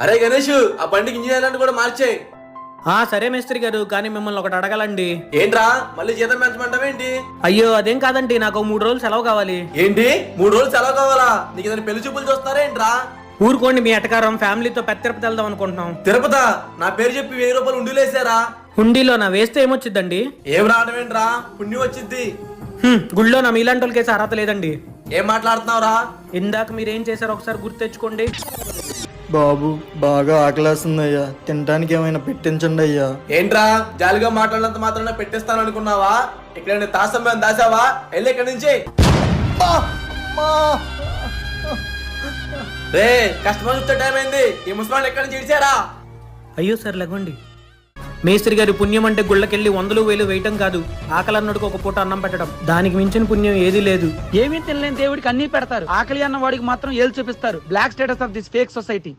అరే గణేష్, ఆ బండికి ఇంజనీర్ కూడా మార్చేయి. సరే మేస్త్రి గారు, కానీ మిమ్మల్ని ఒకటి అడగాలండి. ఏంట్రా, మళ్ళీ జీతం పెంచమంటావేంటి? అయ్యో అదేం కాదండి, నాకు 3 రోజులు సెలవు కావాలి. ఏంటి 3 రోజులు సెలవు కావాలా? నీకు ఏదైనా పెళ్లి చూపులు చూస్తారా ఏంట్రా? ఊరుకోండి మీ ఎటకారం, ఫ్యామిలీతో పెద్ద తిరుపతి వెళ్దాం అనుకుంటున్నాం. తిరుపతా? నా పేరు చెప్పి 1000 రూపాయలు ఉండిలేసారా? హుండీలో నా వేస్తే ఏమొచ్చిద్దండి? ఏం రావడం ఏంట్రా, పుణ్యం వచ్చిద్ది. గుళ్ళో నా మీలాంటి వాళ్ళకేసి అర్హత లేదండి. ఏం మాట్లాడుతున్నావురా? ఇందాక మీరేం చేశారో ఒకసారి గుర్తు తెచ్చుకోండి. బాబు బాగా ఆకలేస్తుందయ్యా, తినడానికి ఏమైనా పెట్టించండి అయ్యా. ఏంట్రా, జాలిగా మాట్లాడినంత మాత్రాన పెట్టిస్తాను అనుకున్నావా? ఇక్కడ తాసంబం దాసావా? వెళ్ళి ఇక్కడి నుంచి. రే, కస్టమర్ వచ్చే టైం అయింది, ఈ ముసలాన్ని ఎక్కడి నుంచి ఇడిచారా? అయ్యో సార్ లెగండి. మేస్త్రి గారి పుణ్యం అంటే గుళ్ళకెళ్ళి 100,000 వేయటం కాదు, ఆకలన్నడికి ఒక పూట అన్నం పెట్టడం. దానికి మించిన పుణ్యం ఏదీ లేదు. ఏమీ తినలేని దేవుడికి అన్ని పెడతారు, ఆకలి అన్న వాడికి మాత్రం ఏళ్ళు చూపిస్తారు. Black status of this fake society.